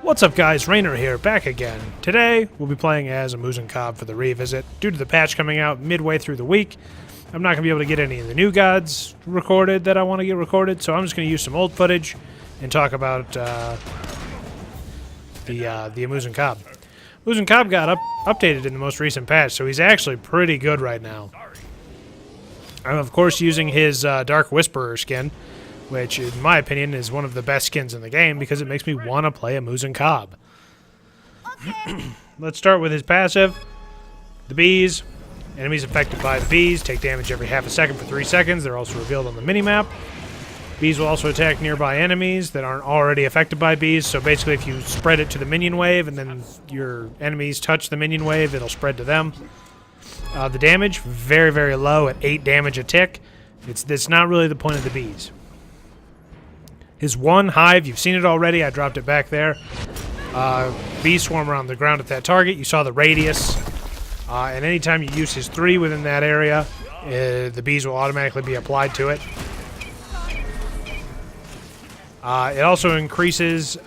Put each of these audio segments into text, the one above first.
What's up guys, Rainer here, back again. Today, we'll be playing as Ah-Muzen-Cab for the revisit. Due to the patch coming out midway through the week, I'm not going to be able to get any of the new gods recorded that I want to get recorded, so I'm just going to use some old footage and talk about the Ah-Muzen-Cab. Ah-Muzen-Cab got updated in the most recent patch, so he's actually pretty good right now. I'm of course using his Dark Whisperer skin, which in my opinion is one of the best skins in the game because it makes me want to play Ah-Muzen-Cab. Okay. Let's start with his passive. The bees. Enemies affected by the bees take damage every half a second for 3 seconds. They're also revealed on the minimap. Bees will also attack nearby enemies that aren't already affected by bees, so basically if you spread it to the minion wave and then your enemies touch the minion wave, it'll spread to them. The damage, very, very low at 8 damage a tick. It's not really the point of the bees. His one hive, you've seen it already. I dropped it back there. Bees swarm around the ground at that target. You saw the radius. And anytime you use his 3 within that area, the bees will automatically be applied to it. It also increases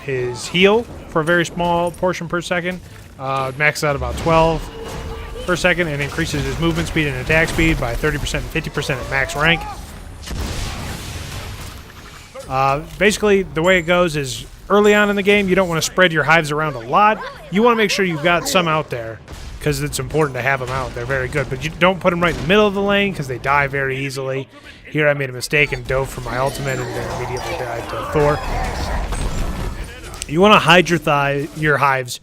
his heal for a very small portion per second. Maxes out about 12 per second and increases his movement speed and attack speed by 30% and 50% at max rank. Basically, the way it goes is early on in the game, you don't want to spread your hives around a lot. You want to make sure you've got some out there because it's important to have them out. They're very good, but you don't put them right in the middle of the lane because they die very easily. Here I made a mistake and dove for my ultimate and then immediately died to Thor. You want to hide your hives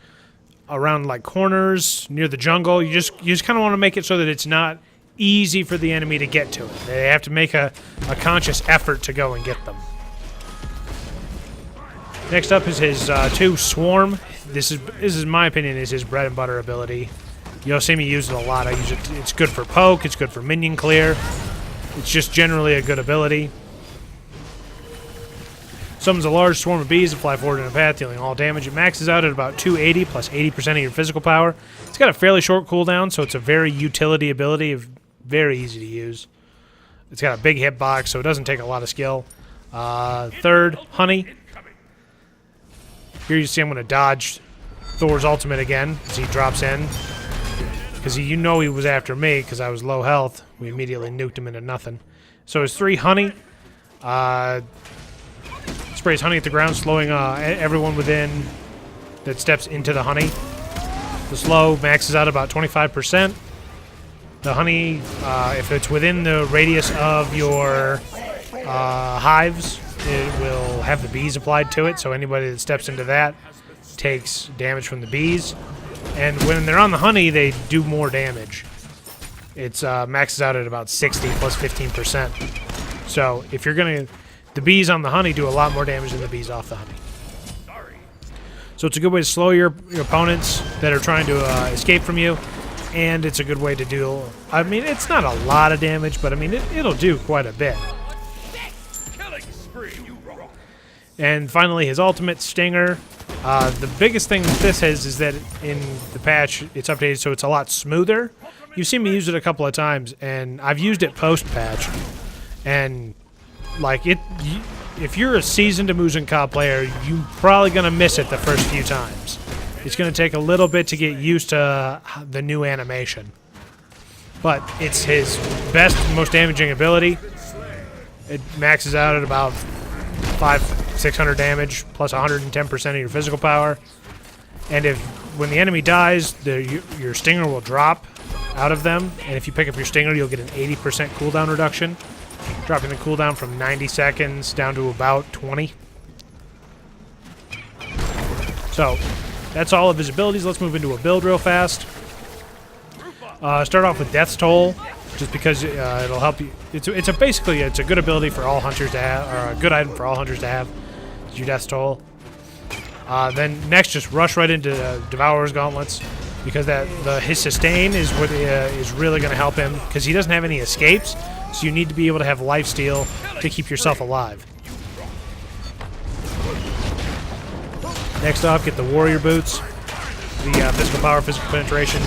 around like corners near the jungle. You just kind of want to make it so that it's not easy for the enemy to get to it. They have to make a conscious effort to go and get them. Next up is his 2 Swarm. This is my opinion, is his bread and butter ability. You'll see me use it a lot. I use it. It's good for poke. It's good for minion clear. It's just generally a good ability. Summons a large swarm of bees that fly forward in a path, dealing all damage. It maxes out at about 280 plus 80% of your physical power. It's got a fairly short cooldown, so it's a very utility ability. Very easy to use. It's got a big hitbox, so it doesn't take a lot of skill. Third, Honey. Here you see I'm going to dodge Thor's ultimate again as he drops in. Because you know he was after me because I was low health. We immediately nuked him into nothing. So his 3 Honey. Sprays honey at the ground, slowing everyone within that steps into the honey. The slow maxes out about 25%. The honey, if it's within the radius of your hives, it will have the bees applied to it, so anybody that steps into that takes damage from the bees. And when they're on the honey, they do more damage. It's maxes out at about 60 plus 15%. So if you're going to... The bees on the honey do a lot more damage than the bees off the honey. So it's a good way to slow your opponents that are trying to escape from you. And it's a good way to do... I mean, it's not a lot of damage, but I mean, it'll do quite a bit. And finally, his ultimate, Stinger. The biggest thing with this is that in the patch, it's updated so it's a lot smoother. You've seen me use it a couple of times, and I've used it post-patch. And, like, if you're a seasoned Ah-Muzen-Cab player, you're probably going to miss it the first few times. It's going to take a little bit to get used to the new animation. But it's his best, most damaging ability. It maxes out at about 600 damage, plus 110% of your physical power. And when the enemy dies, your Stinger will drop out of them. And if you pick up your Stinger, you'll get an 80% cooldown reduction, dropping the cooldown from 90 seconds down to about 20. So, that's all of his abilities. Let's move into a build real fast. Start off with Death's Toll, just because it'll help you. It's a good ability for all hunters to have, or a good item for all hunters to have. Is your Death's Toll. Then next, just rush right into Devourer's Gauntlets, because his sustain is what is really going to help him, because he doesn't have any escapes. So you need to be able to have lifesteal to keep yourself alive. Next up, get the Warrior Boots, the physical power, physical penetration.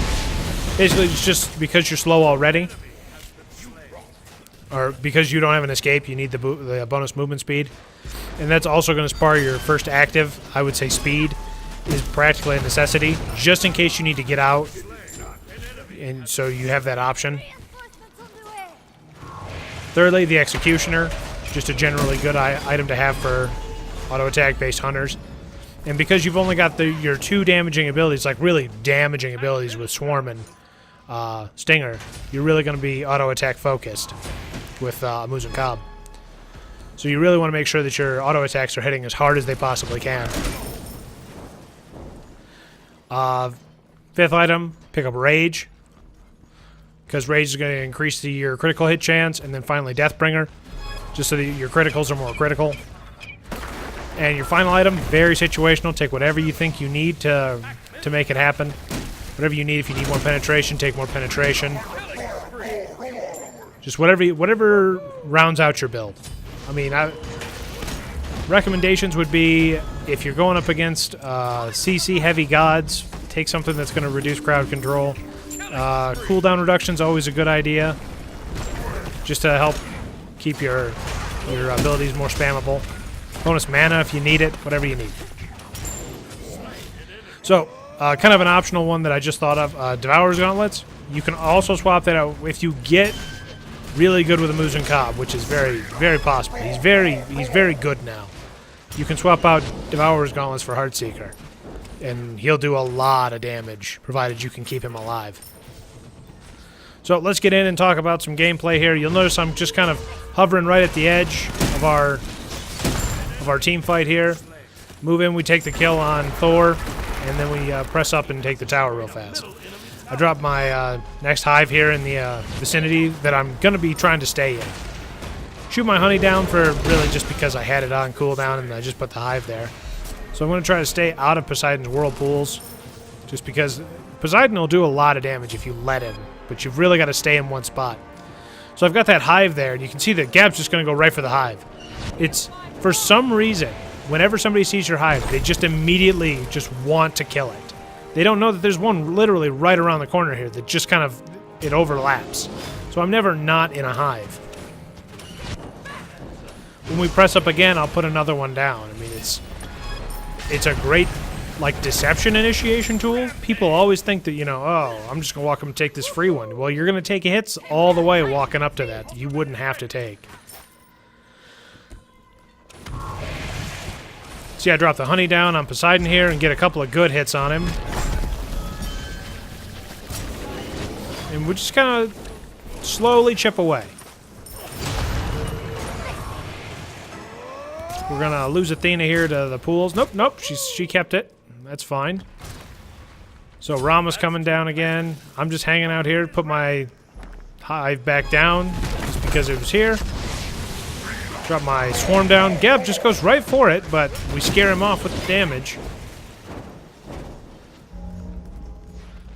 Basically, it's just because you're slow already. or because you don't have an escape, you need the bonus movement speed. And that's also going to spar your first active. I would say speed is practically a necessity, just in case you need to get out. And so you have that option. Thirdly, the Executioner. Just a generally good item to have for auto attack based hunters. And because you've only got your 2 damaging abilities, like really damaging abilities with Swarm and Stinger, you're really going to be auto attack focused with Ah-Muzen-Cab. So you really want to make sure that your auto attacks are hitting as hard as they possibly can. 5th item, pick up Rage, because Rage is going to increase your critical hit chance, and then finally Deathbringer, just so that your criticals are more critical. And your final item, very situational. Take whatever you think you need to make it happen. Whatever you need. If you need more penetration, take more penetration. Just whatever rounds out your build. I mean, recommendations would be, if you're going up against CC heavy gods, take something that's going to reduce crowd control. Cooldown reduction is always a good idea, just to help keep your abilities more spammable. Bonus mana if you need it, whatever you need. So, kind of an optional one that I just thought of, Devourer's Gauntlets. You can also swap that out if you get really good with Ah-Muzen-Cab, which is very, very possible. He's very good now. You can swap out Devourer's Gauntlets for Heartseeker, and he'll do a lot of damage, provided you can keep him alive. So let's get in and talk about some gameplay here. You'll notice I'm just kind of hovering right at the edge of our team fight here. Move in, we take the kill on Thor, and then we press up and take the tower real fast. I dropped my next hive here in the vicinity that I'm going to be trying to stay in. Shoot my honey down for really just because I had it on cooldown and I just put the hive there. So I'm going to try to stay out of Poseidon's whirlpools, just because Poseidon will do a lot of damage if you let him, but you've really got to stay in one spot. So I've got that hive there, and you can see that Gab's just going to go right for the hive. It's, for some reason, whenever somebody sees your hive, they just immediately just want to kill it. They don't know that there's one literally right around the corner here that just kind of, it overlaps. So I'm never not in a hive. When we press up again, I'll put another one down. I mean, it's a great, like, deception initiation tool. People always think that, you know, oh, I'm just going to walk up and take this free one. Well, you're going to take hits all the way walking up to that you wouldn't have to take. See, I drop the honey down on Poseidon here and get a couple of good hits on him. And we just kind of slowly chip away. We're going to lose Athena here to the pools. Nope, she kept it. That's fine. So Rama's coming down again. I'm just hanging out here to put my hive back down just because it was here. Drop my swarm down. Geb just goes right for it, but we scare him off with the damage.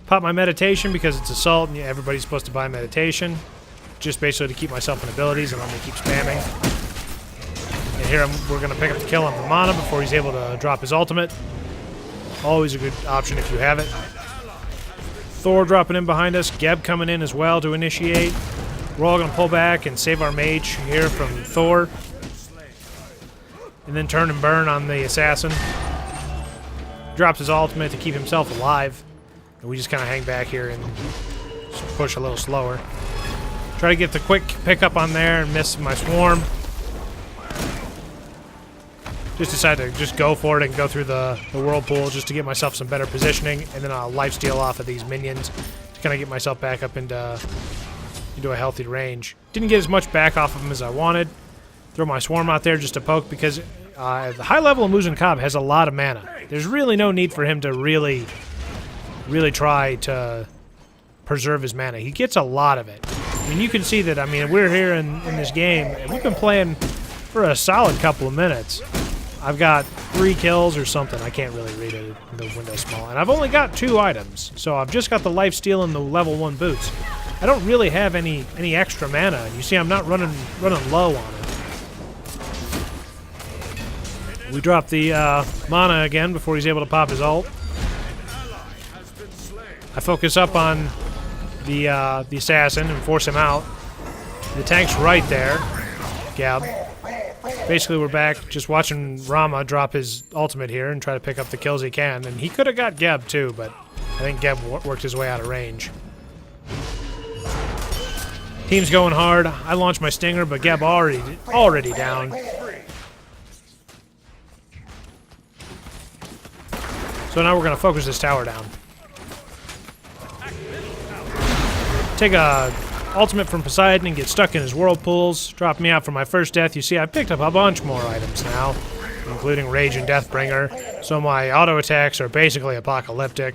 Pop my meditation because it's assault and everybody's supposed to buy meditation. Just basically to keep myself in abilities and let me keep spamming. And here we're going to pick up the kill on the mana before he's able to drop his ultimate. Always a good option if you have it. Thor dropping in behind us. Geb coming in as well to initiate. We're all going to pull back and save our mage here from Thor. And then turn and burn on the assassin. Drops his ultimate to keep himself alive. And we just kind of hang back here and push a little slower. Try to get the quick pickup on there and miss my swarm. Just decided to just go for it and go through the whirlpool just to get myself some better positioning. And then I'll lifesteal off of these minions to kind of get myself back up into a healthy range. Didn't get as much back off of him as I wanted. Throw my swarm out there just to poke because the high level of Ah-Muzen-Cab has a lot of mana. There's really no need for him to really try to preserve his mana. He gets a lot of it. I mean, you can see that, I mean, we're here in this game, and we've been playing for a solid couple of minutes. I've got 3 kills or something. I can't really read it. The window's small. And I've only got 2 items, so I've just got the lifesteal and the level 1 boots. I don't really have any extra mana, and you see I'm not running low on it. We drop the mana again before he's able to pop his ult. I focus up on the assassin and force him out. The tank's right there. Gab. Basically, we're back just watching Rama drop his ultimate here and try to pick up the kills he can. And he could have got Geb too, but I think Geb worked his way out of range. Team's going hard. I launched my stinger, but Geb already down. So now we're going to focus this tower down. Take a ultimate from Poseidon and get stuck in his whirlpools. Drop me out for my first death. You see, I picked up a bunch more items now, including Rage and Deathbringer. So my auto attacks are basically apocalyptic.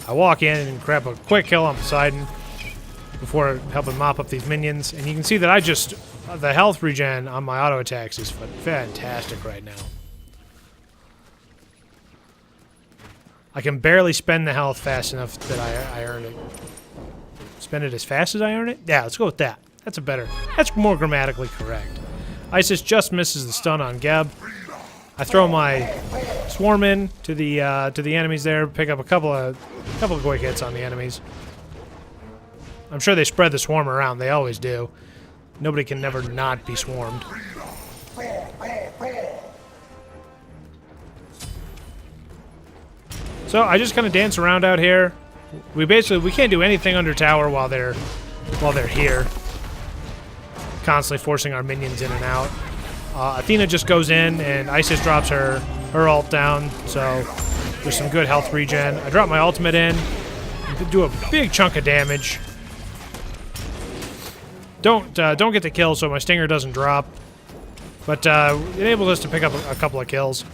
I walk in and grab a quick kill on Poseidon before helping mop up these minions. And you can see that the health regen on my auto attacks is fantastic right now. I can barely spend the health fast enough that I earn it. Spend it as fast as I earn it? Yeah, let's go with that. That's more grammatically correct. Isis just misses the stun on Geb. I throw my swarm in to the enemies there, pick up a couple of quick hits on the enemies. I'm sure they spread the swarm around. They always do. Nobody can never not be swarmed. So I just kind of dance around out here. We can't do anything under tower while they're here. Constantly forcing our minions in and out. Athena just goes in and Isis drops her ult down, so there's some good health regen. I drop my ultimate in, do a big chunk of damage. Don't get the kill, so my stinger doesn't drop, but it enables us to pick up a couple of kills.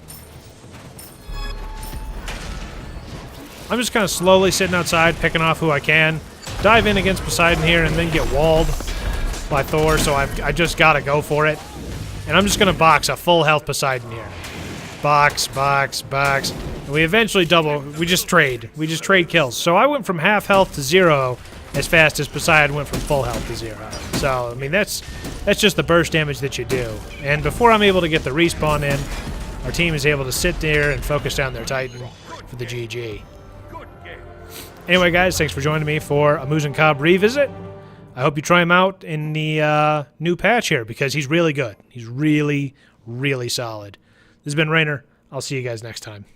I'm just kind of slowly sitting outside, picking off who I can. Dive in against Poseidon here and then get walled by Thor, so I just gotta go for it. And I'm just gonna box a full health Poseidon here. Box, box, box. And we eventually we just trade kills. So I went from half health to 0 as fast as Poseidon went from full health to 0. So, I mean, that's just the burst damage that you do. And before I'm able to get the respawn in, our team is able to sit there and focus down their Titan for the GG. Anyway, guys, thanks for joining me for Ah-Muzen-Cab Revisit. I hope you try him out in the new patch here, because he's really good. He's really, really solid. This has been Rainer. I'll see you guys next time.